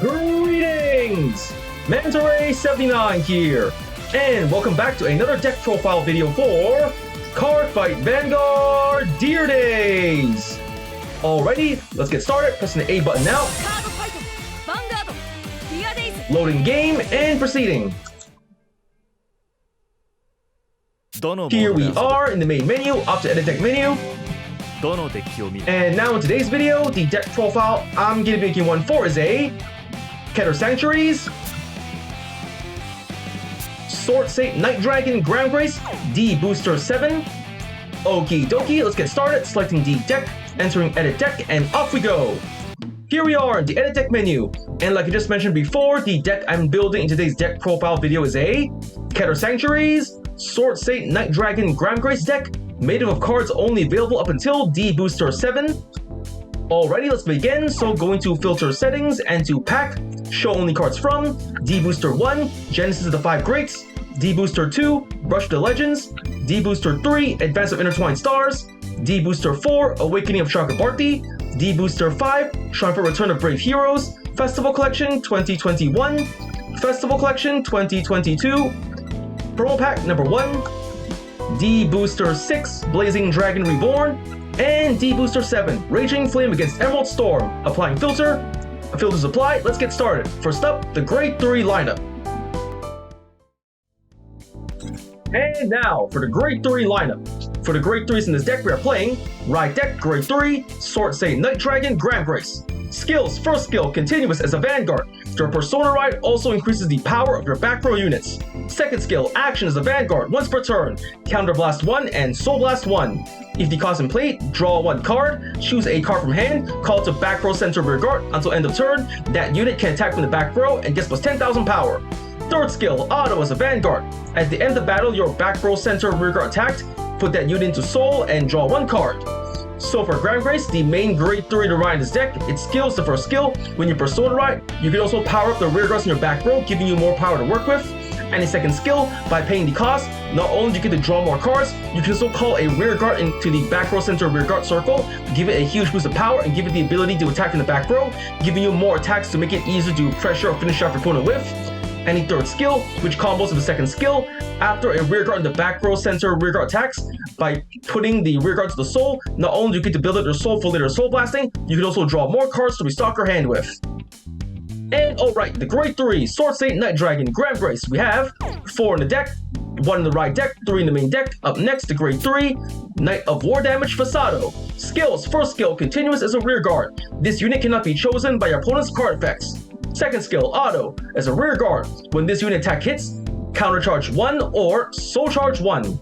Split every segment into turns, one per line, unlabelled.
Greetings! Mantare79 here, and welcome back to another deck profile video for Cardfight Vanguard Deer Days! Alrighty, let's get started. Pressing the A button now.
Vanguard, Deer Days.
Loading game and proceeding. Here we are in the main menu, up to edit deck menu. And now in today's video, the deck profile I'm going to be making one for is a Keter Sanctuaries, Sword Saint Night Dragon Gramgrace, D-BT07. Okie dokie, let's get started. Selecting the deck, entering edit deck, and off we go. Here we are in the edit deck menu, and like I just mentioned before, the deck I'm building in today's deck profile video is a Keter Sanctuaries, Sword Saint Night Dragon Gramgrace deck, made up of cards only available up until D-BT07. Alrighty, let's begin. So going to filter settings and to pack, show only cards from D-BT1, Genesis of the 5 Greats, D-BT2, Brush the Legends, D-BT3, Advance of Intertwined Stars, D-BT4, Awakening of Chakrabarti, D-BT5, Triumphant Return of Brave Heroes, Festival Collection 2021, Festival Collection 2022, Promo Pack number 1, D-BT6, Blazing Dragon Reborn, and D-BT7, Raging Flame against Emerald Storm. Applying filter. Filters applied. Let's get started. First up, the Grade 3 lineup. And now for the Grade 3 lineup. For the Grade 3s in this deck, we are playing Ride Deck Grade 3, Sword Saint Night Dragon Gramgrace. Skills. First skill, continuous as a Vanguard. Your Persona Ride also increases the power of your back row units. Second skill, action as a Vanguard once per turn. Counter Blast 1 and Soul Blast 1. If the cost in play, draw 1 card, choose a card from hand, call it to back row center rear guard until end of turn. That unit can attack from the back row and gets plus 10,000 power. Third skill, auto as a Vanguard. At the end of battle, your back row center rear guard attacked, put that unit into soul and draw 1 card. So for Gramgrace, the main Grade 3 to ride in this deck, its skills, the first skill, when you Persona Ride, you can also power up the rear guards in your back row, giving you more power to work with. And the second skill, by paying the cost, not only do you get to draw more cards, you can also call a rear guard into the back row center rear guard circle, give it a huge boost of power, and give it the ability to attack from the back row, giving you more attacks to make it easier to pressure or finish off your opponent with. And the third skill, which combos with the second skill, after a rear guard in the back row center rear guard attacks, by putting the rear guard to the soul, not only do you get to build up your soul for later soul blasting, you can also draw more cards to restock your hand with. And alright, the Grade 3 Sword Saint Night Dragon Gramgrace. We have 4 in the deck, 1 in the right deck, 3 in the main deck. Up next, the Grade 3 Knight of War Damage Fasado. Skills. First skill, continuous as a rear guard. This unit cannot be chosen by your opponent's card effects. Second skill, auto as a rear guard. When this unit attack hits, countercharge 1 or soul charge 1.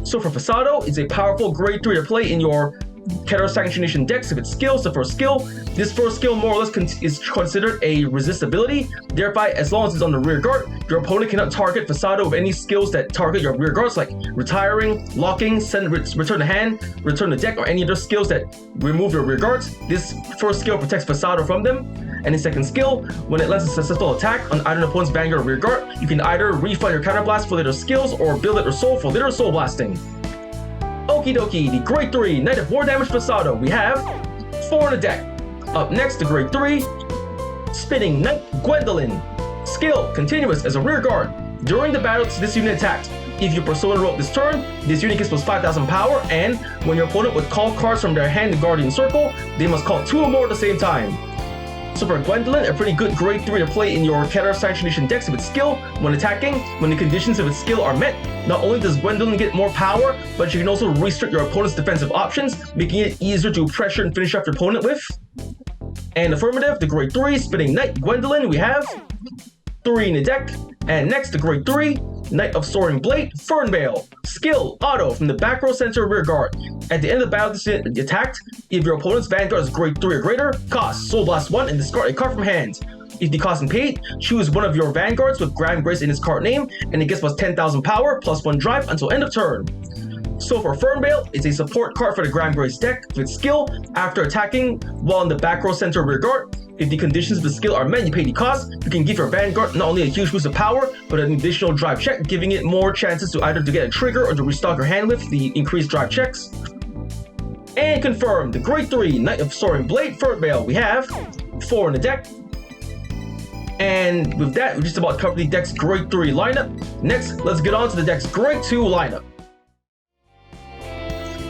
So for Fasado, it's a powerful Grade 3 to play in your Keter Sanctuation decks. If its skills, the first skill, this first skill more or less is considered a resist ability. Thereby, as long as it's on the rear guard, your opponent cannot target Fasado with any skills that target your rear guards, like retiring, locking, return to hand, return to deck, or any other skills that remove your rear guards. This first skill protects Fasado from them. And the second skill, when it lands a successful attack on either an opponent's Vanguard or rear guard, you can either refund your counter blast for later skills or build it or soul for later soul blasting. Okie dokie, the Grade 3 Knight of War Damage Fasado. We have 4 in the deck. Up next, the Grade 3 Spinning Knight Gwendolyn. Skill, continuous as a rear guard. During the battle, this unit attacked. If you Persona roll this turn, this unit gets plus 5,000 power, and when your opponent would call cards from their hand in Guardian Circle, they must call 2 or more at the same time. So for Gwendolyn, a pretty good Grade 3 to play in your Keter Sanctuation decks with its skill. When attacking, when the conditions of its skill are met, not only does Gwendolyn get more power, but you can also restrict your opponent's defensive options, making it easier to pressure and finish off your opponent with. And affirmative, the Grade 3 Spinning Knight Gwendolyn, we have 3 in the deck. And next, the Grade 3 Knight of Soaring Blade Fernvale. Skill, auto from the back row center rear guard. At the end of the battle, this unit attacked. If your opponent's Vanguard is Grade 3 or greater, cost Soul Blast 1 and discard a card from hand. If the cost is paid, choose one of your Vanguards with Gramgrace in its card name, and it gets plus 10,000 power, plus 1 drive until end of turn. So for Fernvale, it's a support card for the Gramgrace deck with skill. After attacking while in the back row center rear guard, if the conditions of the skill are met and you pay the cost, you can give your Vanguard not only a huge boost of power, but an additional drive check, giving it more chances to either to get a trigger or to restock your hand with the increased drive checks. And confirm the Grade 3 Knight of Soaring Blade Fernvale. We have 4 in the deck. And with that, we just about covered the deck's Grade 3 lineup. Next, let's get on to the deck's Grade 2 lineup.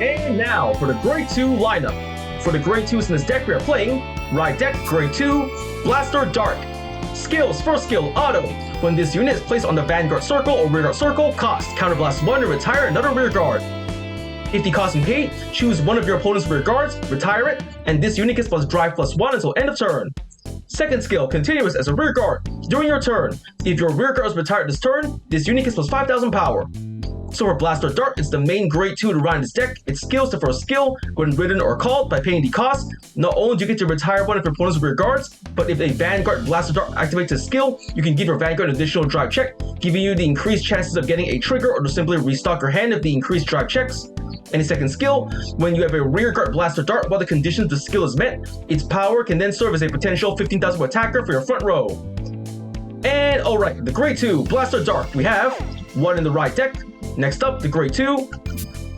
And now for the Grade 2 lineup. For the Grade 2s in this deck, we are playing Ride Deck Grade 2, Blaster Dark. Skills, first skill, Auto. When this unit is placed on the Vanguard circle or Rearguard circle, cost, counterblast 1 to retire another Rearguard. If the cost and paid, choose one of your opponent's Rearguards, retire it, and this unit gets plus drive +1 until end of turn. Second skill, continuous as a Rearguard. During your turn, if your Rearguard is retired this turn, this unit gets plus 5,000 power. So for Blaster Dark, it's the main Grade 2 to run in this deck. Its skills the first skill, when ridden or called by paying the cost, not only do you get to retire one of your opponent's Rearguards, but if a Vanguard Blaster Dark activates a skill, you can give your Vanguard an additional drive check, giving you the increased chances of getting a trigger or to simply restock your hand of the increased drive checks. And the second skill, when you have a Rearguard Blaster Dart while the conditions of the skill is met, its power can then serve as a potential 15,000 attacker for your front row. And alright, the Grade 2 Blaster Dart, we have one in the right deck. Next up, the Grade 2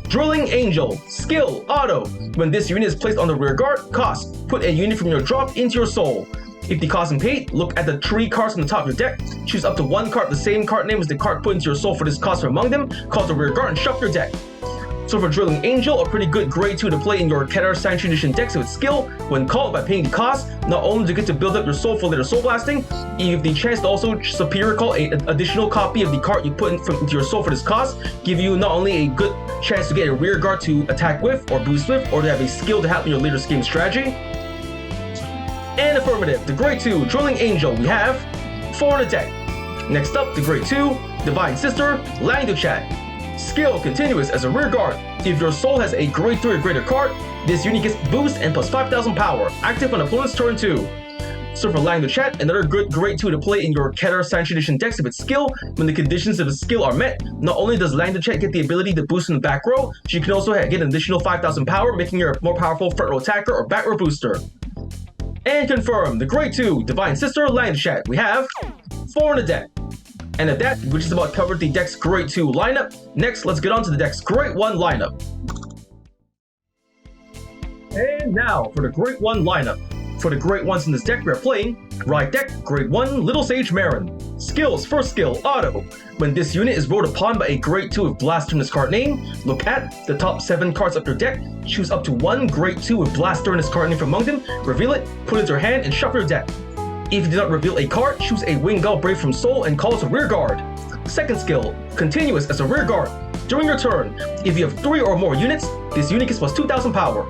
Drilling Angel. Skill, Auto. When this unit is placed on the Rearguard, cost, put a unit from your drop into your soul. If the cost and paid, look at the 3 cards on the top of your deck, choose up to 1 card of the same card name as the card put into your soul for this cost from among them, call the Rearguard and shuffle your deck. So for Drilling Angel, a pretty good Grade 2 to play in your Keter Sanctuary Edition decks with skill. When called by paying the cost, not only do you get to build up your soul for later soul blasting, you have the chance to also superior call an additional copy of the card you put into your soul for this cost, give you not only a good chance to get a Rearguard to attack with or boost with, or to have a skill to help in your later game strategy. And affirmative, the Grade 2 Drilling Angel, we have 4 in the deck. Next up, the Grade 2 Divine Sister, Landing to Chat. Skill, continuous as a Rearguard. If your soul has a Grade 3 or greater card, this unit gets boost and plus 5,000 power, active on opponent's turn 2. So for Landing to Chat, another good Grade 2 to play in your Keter Sanctuary Edition decks of its skill. When the conditions of its skill are met, not only does Landing to Chat get the ability to boost in the back row, she can also get an additional 5,000 power, making her a more powerful front row attacker or back row booster. And confirm, the Grade 2 Divine Sister, Landing to Chat, we have 4 in the deck. And at that, we just about covered the deck's Grade 2 lineup. Next, let's get on to the deck's Grade 1 lineup. And now, for the Grade 1 lineup. For the Grade 1s in this deck, we are playing Ride Deck Grade 1 Little Sage Marin. Skills, first skill, Auto. When this unit is rolled upon by a Grade 2 with Blaster in its card name, look at the top 7 cards of your deck, choose up to 1 Grade 2 with Blaster in its card name from among them, reveal it, put it into your hand, and shuffle your deck. If you do not reveal a card, choose a Vanguard Brave from Soul and call it a Rearguard. Second skill, continuous as a Rearguard. During your turn, if you have 3 or more units, this unit gets plus 2,000 power.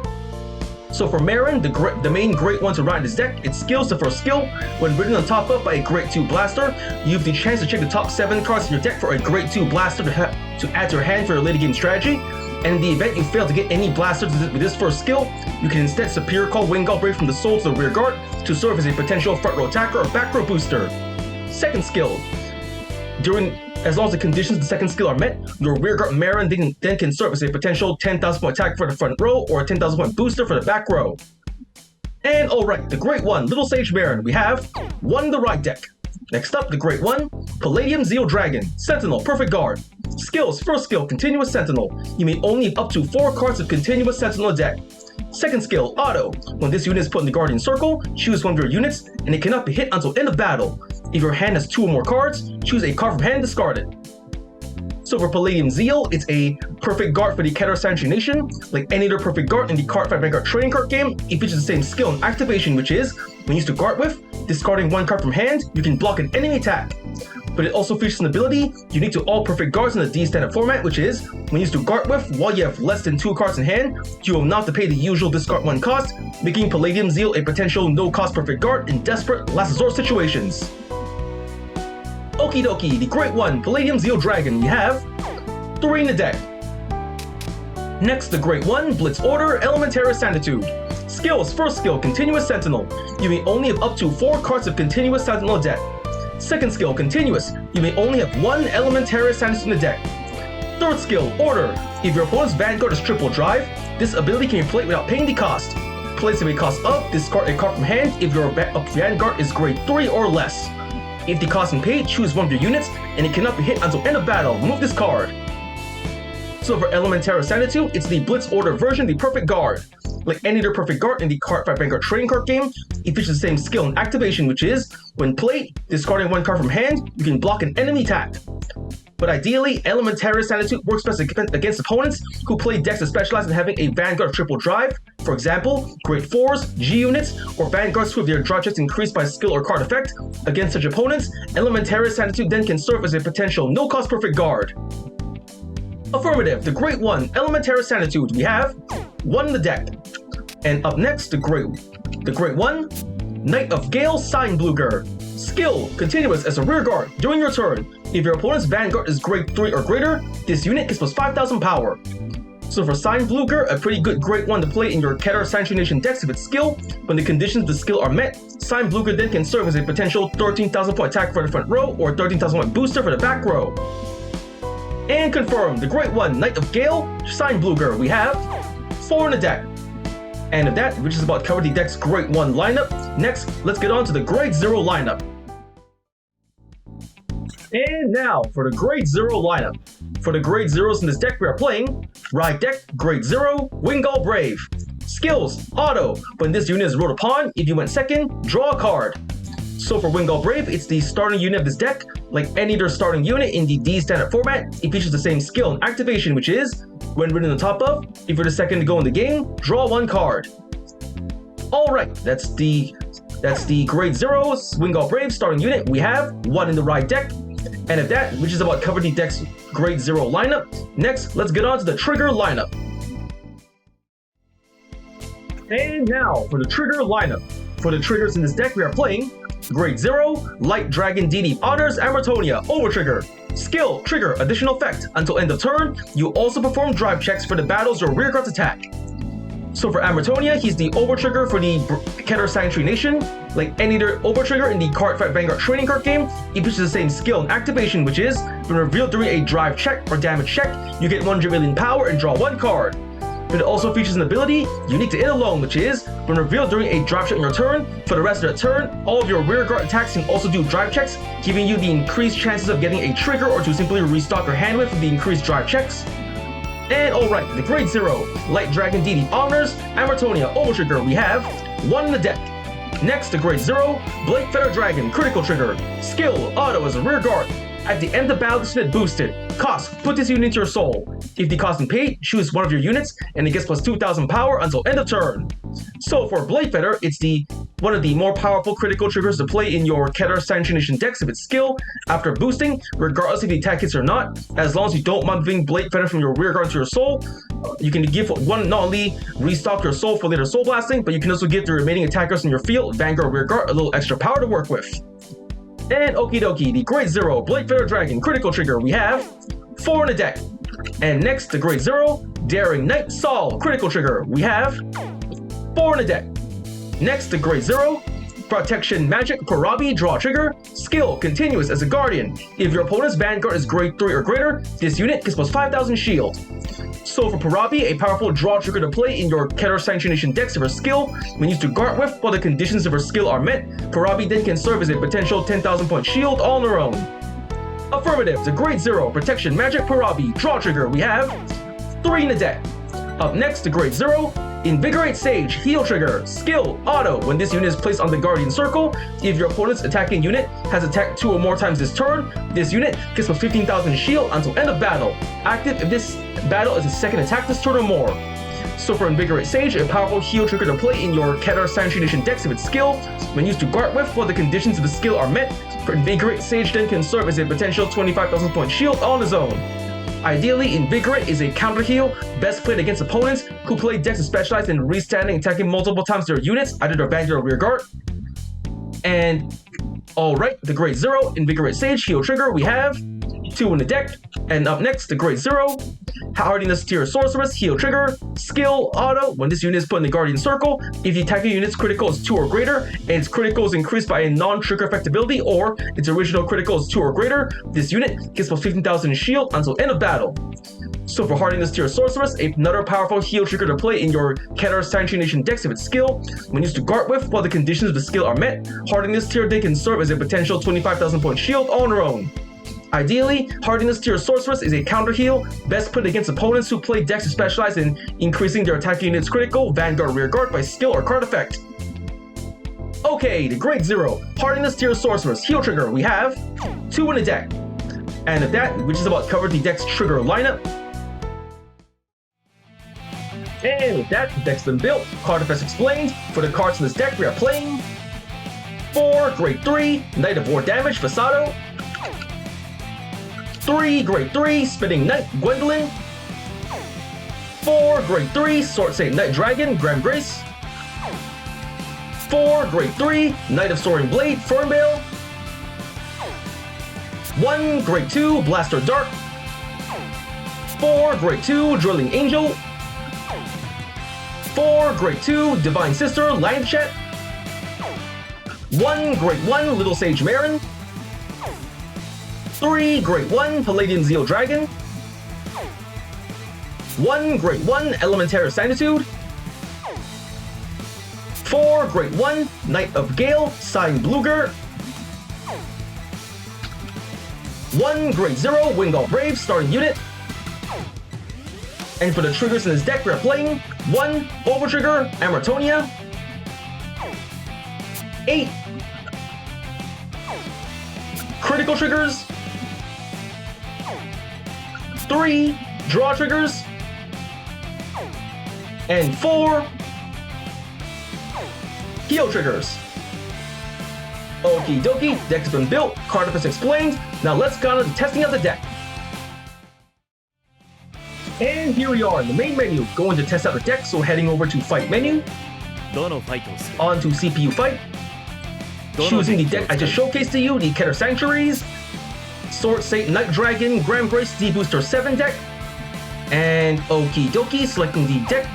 So for Marin, the main Grade 1 to ride this deck, its skills, the first skill, when ridden on top of by a Grade 2 Blaster, you have the chance to check the top 7 cards in your deck for a Grade 2 Blaster to add to your hand for your later game strategy. And in the event you fail to get any blasters with this first skill, you can instead superior call Vanguard Brave from the Soul to the Rearguard to serve as a potential front row attacker or back row booster. Second skill, as long as the conditions of the second skill are met, your Rearguard Marin then can serve as a potential 10,000 point attack for the front row or a 10,000 point booster for the back row. And alright, the Grade 1 Little Sage Marin, we have 1 in the right deck. Next up, the Grade 1 Palladium Zeal Dragon, Sentinel, Perfect Guard. Skills, first skill, Continuous Sentinel. You may only have up to 4 cards of Continuous Sentinel deck. Second skill, Auto. When this unit is put in the Guardian Circle, choose one of your units, and it cannot be hit until end of battle. If your hand has 2 or more cards, choose a card from hand and discard it. So for Palladium Zeal, it's a perfect guard for the Keter Sanctuary Nation. Like any other perfect guard in the Cardfight Vanguard trading card game, it features the same skill and activation, which is, when used to guard with, discarding 1 card from hand, you can block an enemy attack. But it also features an ability unique to all perfect guards in the D standard format, which is, when used to guard with, while you have less than 2 cards in hand, you will not have to pay the usual discard 1 cost, making Palladium Zeal a potential no-cost perfect guard in desperate last resort situations. Okie dokie, the Grade 1 Palladium Zeal Dragon, we have 3 in the deck. Next, the Grade 1 Blitz Order Elementary Sanctitude. Skills, first skill, Continuous Sentinel. You may only have up to 4 cards of Continuous Sentinel deck. Second skill, Continuous. You may only have 1 Elementary Sanctitude in the deck. Third skill, Order. If your opponent's Vanguard is triple drive, this ability can be played without paying the cost. Place a cost of, discard a card from hand if your Vanguard is Grade 3 or less. If the cost and paid, choose one of your units, and it cannot be hit until end of battle. Remove this card. So for Elementary Sanctitude, it's the Blitz Order version, the Perfect Guard. like any other perfect guard in the Cardfight Vanguard trading card game. It features the same skill and activation, which is, when played, discarding one card from hand, you can block an enemy attack. But ideally, Elementary Sanitude works best against opponents who play decks that specialize in having a Vanguard triple drive. For example, Grade 4s, G units, or Vanguards who have their drive checks increased by skill or card effect. Against such opponents, Elementary Sanitude then can serve as a potential no-cost perfect guard. Affirmative, the Great 1, Elementary Sanitude, we have 1 in the deck. And up next, the Great 1, Knight of Gale Signbluger. Skill, continuous as a rear guard during your turn. If your opponent's Vanguard is Grade 3 or greater, this unit gets plus 5,000 power. So for Signbluger, a pretty good Grade 1 to play in your Keter Sanctuary Nation decks if it's skill. When the conditions of the skill are met, Signbluger then can serve as a potential 13,000 point attack for the front row or 13,000 point booster for the back row. And confirmed, the Great 1, Knight of Gale, Signbluger, we have 4 in the deck. And of that, which is about cover the deck's Grade 1 lineup. Next, let's get on to the Grade 0 lineup. And now for the Grade 0 lineup. For the Grade 0s in this deck, we are playing Ride Deck, Grade 0, Vanguard Brave. Skills, auto. When this unit is rolled upon, if you went second, draw a card. So for Vanguard Brave, it's the starting unit of this deck. Like any other starting unit in the D standard format, it features the same skill and activation, which is, when written on top of, if you're the second to go in the game, draw 1 card. Alright, that's the Grade 0 Vanguard Brave starting unit. We have 1 in the Ride Deck. And of that, which is about cover the deck's Grade 0 lineup. Next, let's get on to the Trigger lineup. And now for the Trigger lineup. For the triggers in this deck, we are playing Grade 0, Light Dragon DD Honors Amritonia Overtrigger. Skill, trigger, additional effect. Until end of turn, you also perform drive checks for the battles your rear guards attack. So for Amritonia, he's the Overtrigger for the Keter Sanctuary Nation. Like any other Overtrigger in the Cardfight Vanguard trading card game, he features the same skill and activation, which is, when revealed during a drive check or damage check, you get 100 million power and draw 1 card. But it also features an ability unique to it alone, which is, when revealed during a drive check on your turn, for the rest of the turn, all of your rear guard attacks can also do drive checks, giving you the increased chances of getting a trigger or to simply restock your hand with the increased drive checks. And alright, the Grade 0, Light Dragon DD Honors, Amritonia Overtrigger, we have 1 in the deck. Next, the Grade 0, Blade Feather Dragon Critical Trigger. Skill, auto as a rear guard. At the end of battle, this unit boosted. Cost, put this unit into your soul. If the cost is paid, choose one of your units, and it gets plus 2,000 power until end of turn. So for Blade Feather, it's one of the more powerful critical triggers to play in your Keter Sanctuary Nation decks if it's skill. After boosting, regardless if the attack hits or not, as long as you don't mind moving Blade Feather from your rear guard to your soul, you can give one, not only restock your soul for later soul blasting, but you can also give the remaining attackers in your field, Vanguard rear guard, a little extra power to work with. And okie dokie, the Grade 0 Blade Feather Dragon Critical Trigger, we have 4 in the deck. And next, the Grade 0 Daring Knight Saul Critical Trigger, we have 4 in the deck. Next, the Grade 0 Protection Magic Parabi Draw Trigger. Skill, continuous as a guardian. If your opponent's Vanguard is Grade 3 or greater, this unit gets plus 5,000 shield. So for Parabi, a powerful draw trigger to play in your Keter Sanctuary Nation decks of her skill, when used to guard with while the conditions of her skill are met, Parabi then can serve as a potential 10,000 point shield all on her own. Affirmative, the Grade 0 Protection Magic Parabi Draw Trigger, we have 3 in the deck. Up next, the Grade 0 Invigorate Sage Heal Trigger. Skill, auto. When this unit is placed on the Guardian Circle, if your opponent's attacking unit has attacked 2 or more times this turn, this unit gets plus 15,000 shield until end of battle. Active if this battle is a second attack this turn or more. So for Invigorate Sage, a powerful heal trigger to play in your Keter Sanctuary Nation decks of its skill, when used to guard with while the conditions of the skill are met, for Invigorate Sage then can serve as a potential 25,000 point shield on his own. Ideally, Invigorate is a counter heal, best played against opponents who play decks that specialize in restanding and attacking multiple times their units, either their Vanguard or rear guard. And alright, the Grade 0 Invigorate Sage Heal Trigger, we have 2 in the deck. And up next, the Grade 0 Hardiness Tier Sorceress Heal Trigger. Skill, auto. When this unit is put in the Guardian Circle, if the attacking unit's critical is 2 or greater, and its critical is increased by a non-trigger effect ability, or its original critical is 2 or greater, this unit gets plus 15,000 shield until end of battle. So for Hardiness Tier Sorceress, another powerful heal trigger to play in your Keter Sanctuary Nation decks of its skill, when used to guard with while the conditions of the skill are met, Hardiness Tier then can serve as a potential 25,000 point shield on her own. Ideally, Hardiness tier Sorceress is a counter heal, best put against opponents who play decks who specialize in increasing their attacking units critical, Vanguard rear guard by skill or card effect. Okay, the Grade 0, Hardiness tier Sorceress, heal trigger, we have 2 in the deck. And with that, we just about covered the deck's trigger lineup. And with that, the deck's been built, card effects explained. For the cards in this deck, we are playing 4 Grade 3, Knight of War damage, Fasado. 3 Grade 3, Spinning Knight, Gwendolyn. 4 Grade 3, Sword Saint Knight Dragon, Gramgrace. 4 Grade 3, Knight of Soaring Blade, Fernbale. 1 Grade 2, Blaster Dark. 4 Grade 2, Drilling Angel. 4 Grade 2, Divine Sister, Langchet. 1 Grade 1, Little Sage Marin. 3 Grade 1, Palladian Zeal Dragon. 1 Grade 1, Elementary Sanctitude. 4 Grade 1, Knight of Gale, Sign Bluger. 1 Grade 0, Wingall Brave, starting unit. And for the triggers in this deck, we're playing 1 Overtrigger, Amertonia. 8 critical triggers. 3 draw triggers. And 4 heal triggers. Okie dokie, deck's been built, card effects explained. Now let's go on to the testing of the deck. And here we are in the main menu, going to test out the deck, so heading over to Fight menu. On to CPU Fight. Choosing the deck I just showcased to you, the Keter Sanctuaries, Sword Saint Knight Dragon, Gramgrace D-BT07 deck. And okie dokie, selecting the deck,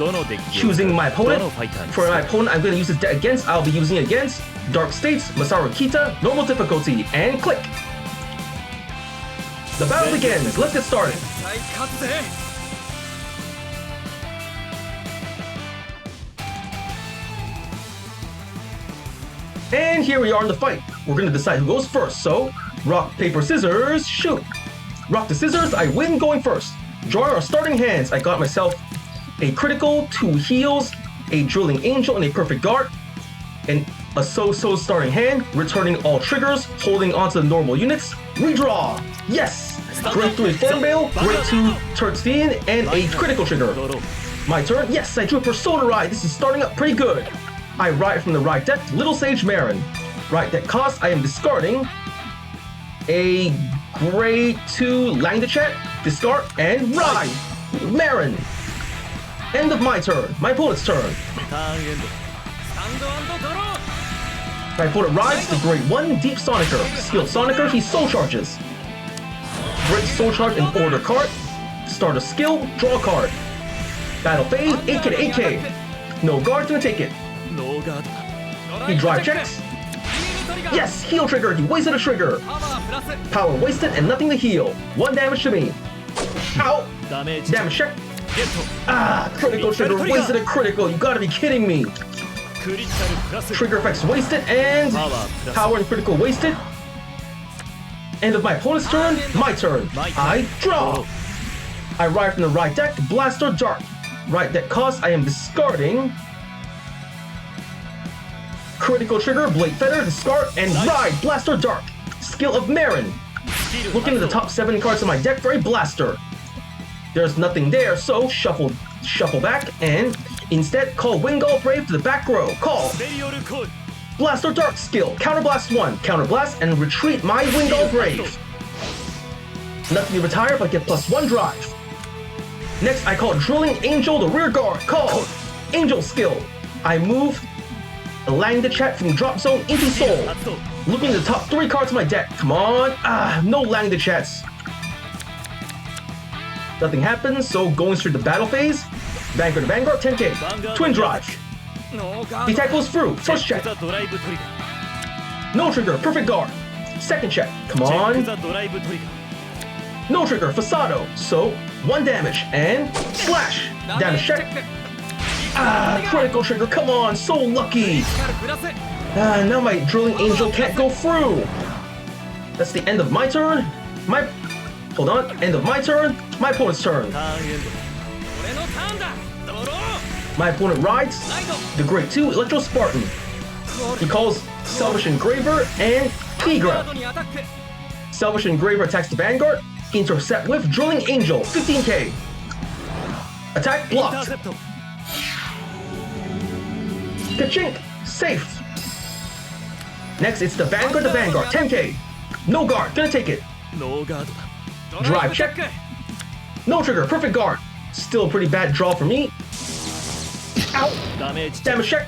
choosing my opponent. For my opponent, I'm going to use this deck against, I'll be using it against Dark States, Masaru Kita, normal difficulty, and click. The battle begins, let's get started. And here we are in the fight. We're going to decide who goes first, so rock, paper, scissors, shoot. Rock the scissors, I win going first. Drawing our starting hands, I got myself a critical, 2 heals, a Drilling Angel, and a Perfect Guard. And a so-so starting hand, returning all triggers, holding onto the normal units. Redraw! Yes! Grade 3 Fernbale, Grade 2 Tertstein, and a critical trigger. My turn, yes, I drew Persona Ride. This is starting up pretty good. I ride from the right deck, Little Sage Marin. Right deck cost, I am discarding a Grade 2 Langdachet, discard, and ride! Marin! End of my turn. My opponent's turn. My opponent rides the Grade 1 Deep Sonicer. Skilled Sonicer, he Soul Charges. Great Soul Charge and Order card. Start a skill, draw a card. Battle phase, 8k to 8k. No guard, gonna take it. He drive checks. Yes, heal trigger, he wasted a trigger. Power wasted and nothing to heal. 1 damage to me. Ow! Damage check. Ah, critical trigger, wasted a critical, you gotta be kidding me. Trigger effects wasted and power and critical wasted. End of my opponent's turn, my turn. I draw. I ride from the right deck, Blaster Dark. Right deck cost, I am discarding critical trigger, Blade Feather, discard, and ride Blaster Dark. Skill of Marin. Looking at the top 7 cards of my deck for a Blaster. There's nothing there, so shuffle back, and instead call Wingall Brave to the back row. Call. Blaster Dark skill, Counterblast 1, Counterblast, and retreat my Wingall Brave. Nothing to retire, but get +1 drive. Next, I call Drilling Angel the rear guard. Call. Angel skill. I move Langdachet from drop zone into soul. Looking at the top 3 cards of my deck. Come on. No Langdachets. Nothing happens, so going straight to battle phase. Vanguard to Vanguard, 10k. Twin drive. The attack goes through. First check. No trigger, Perfect Guard. Second check. Come on. No trigger, Fasado. So 1 damage and slash. Damage check. Critical trigger, come on, so lucky. Now my Drilling Angel can't go through. That's the end of my turn. Hold on. End of my turn. My opponent's turn.
ターンエンド俺のターンだドロー
My opponent rides the Grade 2 Electro Spartan. He calls Selfish Engraver and Keter.
にアタック
Selfish Engraver attacks the Vanguard. Intercept with Drilling Angel, 15k. Attack
インター
blocked.
セプト
Kachink, safe. Next, it's the Vanguard, 10k. No guard, gonna take it.
ノーガードだ
Drive check. No trigger, perfect guard. Still a pretty bad draw for me. Ow.
ダメージ
Damage check.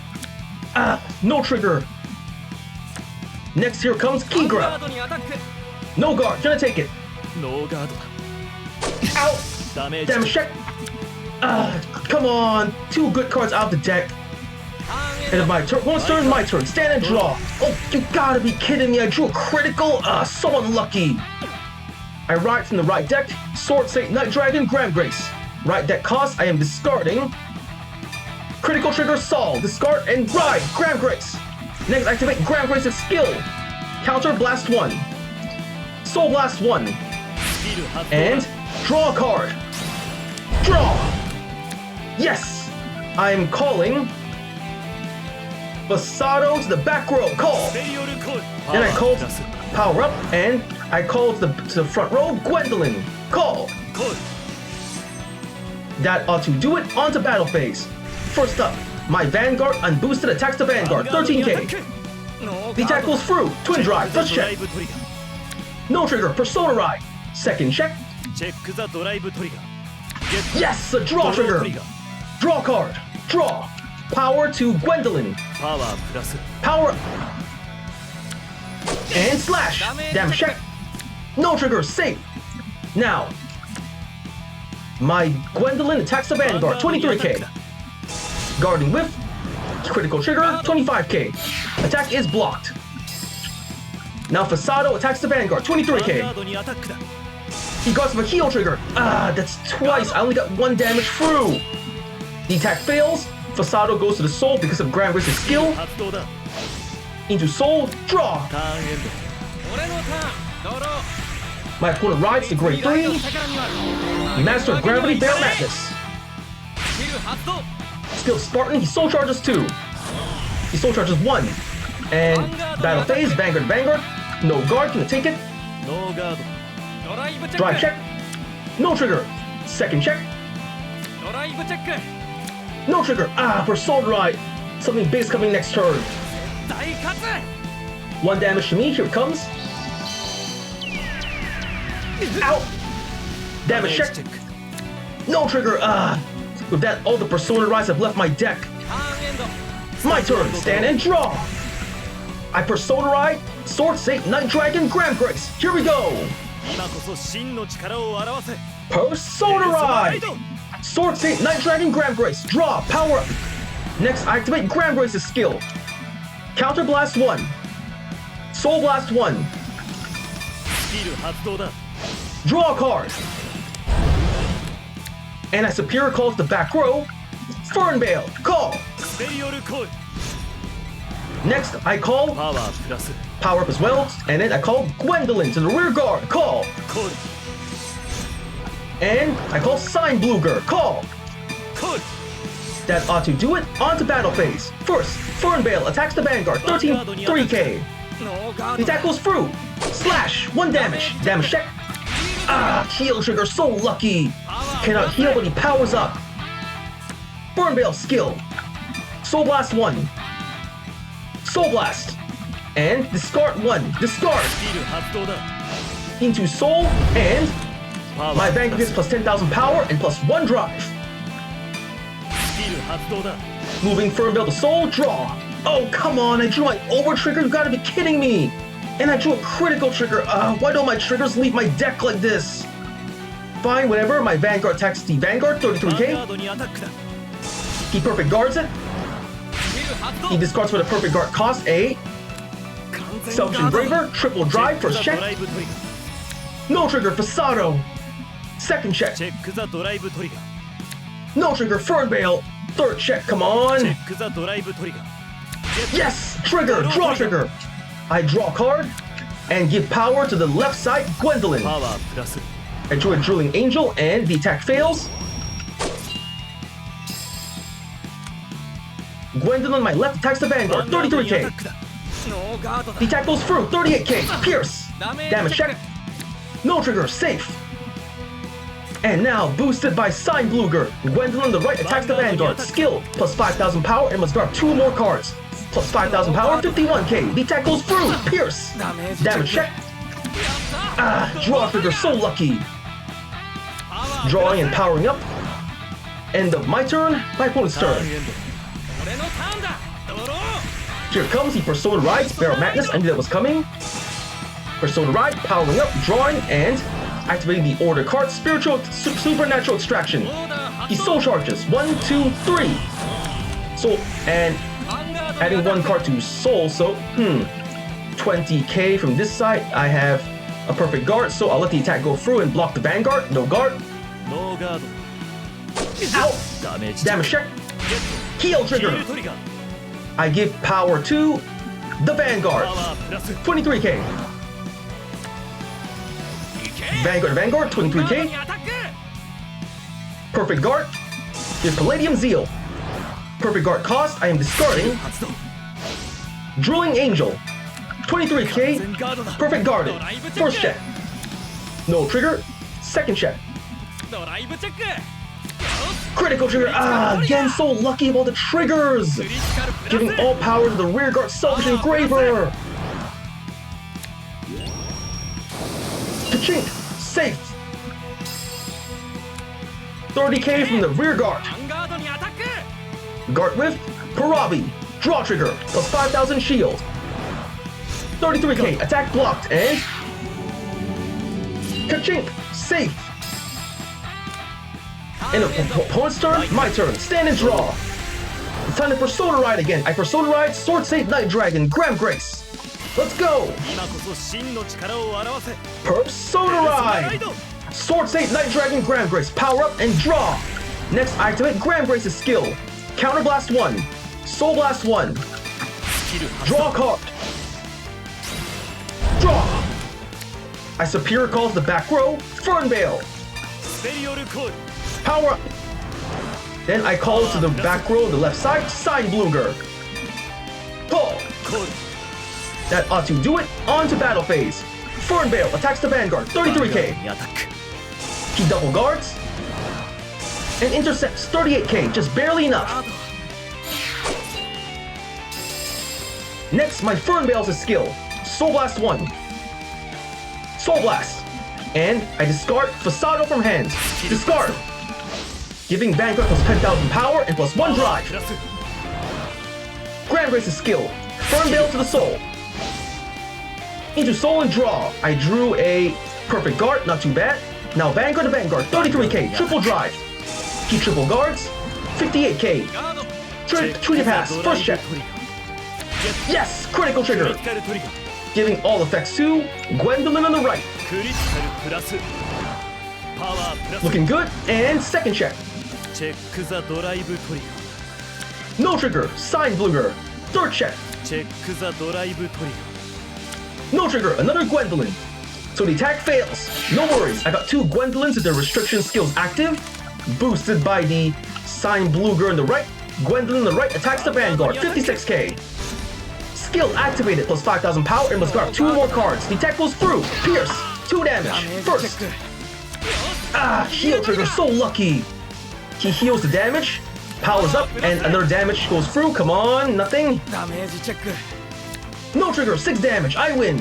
No trigger. Next, here comes
ガー
Keter.
ドにアタック
No guard, gonna take it.
ノーガードだ
Ow.
ダメージ
Damage check. Come on. 2 good cards out of the deck.
ターンエン
And
ド
of my turn, one's turn, my turn. Stand and draw. Oh, you gotta be kidding me. I drew a critical. So unlucky. I ride from the right deck. Sword Saint Night Dragon, Gramgrace. Right deck cost, I am discarding. Critical trigger, Saul. Discard and ride, Gramgrace. Next, activate Gramgrace's skill. Counter Blast 1. Soul Blast 1.
スキル発動
And draw a card. Draw! Yes! I am calling Bushiroad to the back row. Call!
スペリオルコール
And I
パワー
called
プラス
Power Up, and I called to the front row Gwendolyn. Call!
コール
That ought to do it. On to battle phase. First up, my Vanguard unboosted attacks the Vanguard, 13k. The attack goes through. Twin Drive, first
ドライ
check.
ブトリガー
No trigger, Persona Ride. Second check.
チェックザドライブトリガーゲット
Yes, a draw
ドロー
trigger.
トリガー
Draw card. Draw. Power to Gwendolyn.
パワープラス
Power up. And slash. Damage check. No trigger, safe. Now, my Gwendolyn attacks the Vanguard, 23k. Guarding whiff. Critical trigger, 25k. Attack is blocked. Now Fasado attacks the Vanguard, 23k.
ガードにアタックだ
He guards with a heal trigger. That's twice. I only got 1 damage through. The attack fails. Fasado goes to the soul because of Gramgrace's skill.
発動だ
Into soul, draw.
ターンエンド俺のターンドロー
My opponent rides the Grade 3. Master of Gravity, Bear Madness.
スキル発動
Still Spartan, he soul charges 2. He soul charges 1. And battle phase, Vanguard. No guard, gonna take it.
ノーガードドライブチェッ
Drive
ク
check. No trigger. Second check.
ドライブチェック
No trigger. For soul ride. Something big's coming next turn.
大活
1 damage to me, here it comes. Ow! Damage check.
チェック
No trigger. With that, all the Persona Rides have left my deck.
ターンエンド
My turn. Stand and draw. I Persona Ride, Sword Saint Night Dragon, Gramgrace. Here we go.
今こそ真の力を表せ
Persona Ride. Sword Saint Night Dragon, Gramgrace. Draw. Power up. Next, I activate Gramgrace's skill. Counter Blast 1. Soul Blast 1.
スキル発動だ
Draw a card. And I Superior calls the back row. Fernvale. Call.
スペリオルコール
Next, I call
パワープラス
Power Up as well. And then I call Gwendolyn to the rear guard. Call.
コール
And I call Sign Bluger. Call.
コール
That ought to do it. On to battle phase. First, Fernvale attacks the Vanguard. 3k.
ノーガー
The
ド
attack goes through. Slash. 1 damage. Damage check. Heal trigger. So lucky. Cannot heal, but he powers up. Fernvale skill. Soul Blast 1. Soul Blast. And discard 1. Discard.
スキル発動だ
Into Soul. And
パワ
my
ープ
Vanguard
ラ
gets
ス
plus 10,000 power and plus 1 drive.
スキル発動だ
Moving Fernvale to Soul, draw. Oh, come on, I drew my over trigger, you gotta be kidding me. And I drew a critical trigger. Why don't my triggers leave my deck like this? Fine, whatever, my Vanguard attacks the Vanguard,
バンガ
33k.
ードにアタックだ
He perfect guards it.
スキル発動
He discards for the perfect guard cost a
完全
Selfish
ガード
Engraver, triple drive,
チェック
first
ザド
check.
ライブトリガー
No trigger, Fasado. Second check.
チェックザドライブトリガー
No trigger, Fernvale. Third check, come
チェ
on.
ックザドライブトリガー
Yes, trigger, draw trigger. I draw a card. and give power to the left side Gwendolyn.
パワープラス
I drew a Drilling Angel and the attack fails. Gwendolyn on my left attacks the Vanguard, 33k.
ノーガードだ
The attack goes through, 38k. Pierce. Damage check. No trigger, safe. And now, boosted by Sign Bluger, Gwendolyn on the right attacks the Vanguard. Skill, plus 5,000 power and must grab 2 more cards. Plus 5,000 power, 51k. The attack goes through, Pierce. Damage check. Ah, draw trigger, so lucky. Drawing and powering up. End of my turn, my opponent's turn.
俺のターンだドロー
Here comes the Persona Rides, Barrel Madness, I knew that was coming. Persona Ride, powering up, drawing, and activating the order card, Spiritual Supernatural Extraction. He soul charges, 1, 2, 3. Soul, and adding 1 card to soul, so, 20k from this side. I have a perfect guard, so I'll let the attack go through and block the Vanguard, no guard.
ノーガード
Ow!
ダメージ
Damage check. Heal
キ
trigger.
ルトリガー
I give power to the
パ
Vanguard.
ワープラス
23k. Vanguard, Vanguard, 23k.
アタック
Perfect guard. Here's Palladium Zeal. Perfect guard cost, I am discarding.
発動
Drilling Angel. 23k.
全ガードだ
Perfect guarded. First check. No trigger. Second check.
ドライブチェック
Critical trigger. Ah, again, so lucky of all the triggers.
クリティカルプラス
Giving all power to the rear guard Selfish Engraver. Kachink. Safe. 30k from the rear guard.
ヴァンガードにアタック
Guard with Parabi. Draw trigger. Plus 5,000 shield. 33k. Attack blocked. And Kachink. Safe. And opponent's turn. My turn. Stand and draw. It's time to Persona Ride again. I Persona Ride Sword State Night Dragon Gramgrace. Let's go.
今こそ真の力を表せ
Persona Ride. Sword State Night Dragon Gramgrace. Power up and draw. Next, I activate Gramgrace's skill. Counter Blast 1. Soul Blast 1.
スキル発
Draw
動
a card. Draw. I Superior Calls the back row. Fern Veil.
スペリオルコール
Power up. Then I call to the back row, the left side. Sign Bluger. Pull.
コール
That ought to do it. On to battle phase. Fern Veil attacks the Vanguard. 33k.
にアタック
He double guards. And intercepts 38k. Just barely enough.
ガード
Next, my Fern Veil's a skill. Soul Blast 1. Soul Blast. And I discard Fasado from hand. Discard. Giving Vanguard plus 10,000 power and plus 1 drive.
プラス
Gramgrace's skill. Fern Veil to the soul. Into soul and draw. I drew a perfect guard, not too bad. Now Vanguard to Vanguard, 33k, triple drive. He triple guards, 58k.
ガード
Trigger pass, first check.
トリガー
Yes, critical
クリ
trigger.
ティカルトリガー
Giving all effects to Gwendolyn on the right.
クリティカルプラスパワープラス
Looking good, and second check.
チェックザドライブトリガー
No trigger, sign Bluger. Third check.
チェックザドライブトリガー
No trigger, another Gwendolyn. So the attack fails. No worries, I got 2 Gwendolyns with their restriction skills active. Boosted by the sign Bluger on the right. Gwendolyn on the right attacks the Vanguard, 56k. Skill activated, plus 5,000 power, and must grab 2 more cards. The attack goes through. Pierce, 2 damage. First. Ah, heal trigger, so lucky. He heals the damage, powers up, and another damage goes through. Come on, nothing.
ダメージチェック
No trigger, 6 damage. I win.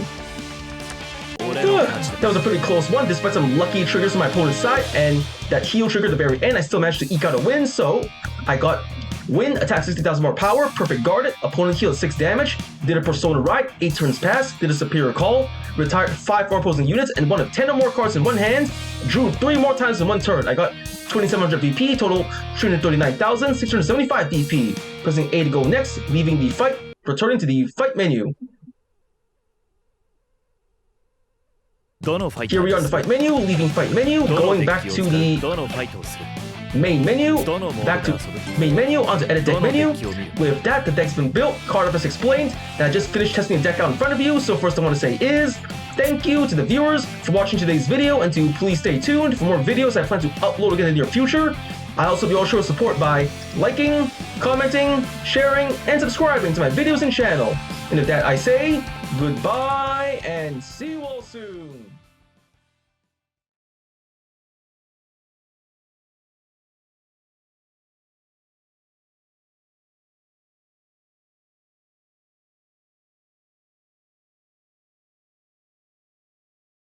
俺の勝ちだ
That was a pretty close one, despite some lucky triggers from my opponent's side, and that heal trigger at the very end, I still managed to eke out a win, so I got win, attack 60,000 more power, perfect guarded, opponent healed 6 damage, did a Persona Ride, 8 turns passed, did a Superior Call, retired 5 more opposing units, and one of 10 or more cards in one hand, drew 3 more times in one turn. I got 2,700 BP, total 339,675 BP. Pressing A to go next, leaving the fight, returning to the fight menu.
どのファイト
Here we are in the fight menu, leaving fight menu,
どの
going
デッ
back
キを
to
使う
the
どのファイトをする
main menu,
どのモード
back
で
to
遊ぶ
main menu, onto edit deck
どのデ
menu.
ッキを見る
With that, the deck's been built, card up as explained, and I just finished testing the deck out in front of you, so first I want to say is, Thank you to the viewers for watching today's video, and to please stay tuned for more videos I plan to upload again in the near future. I also will show support by liking, commenting, sharing, and subscribing to my videos and channel. And with that I say, goodbye and see you all soon!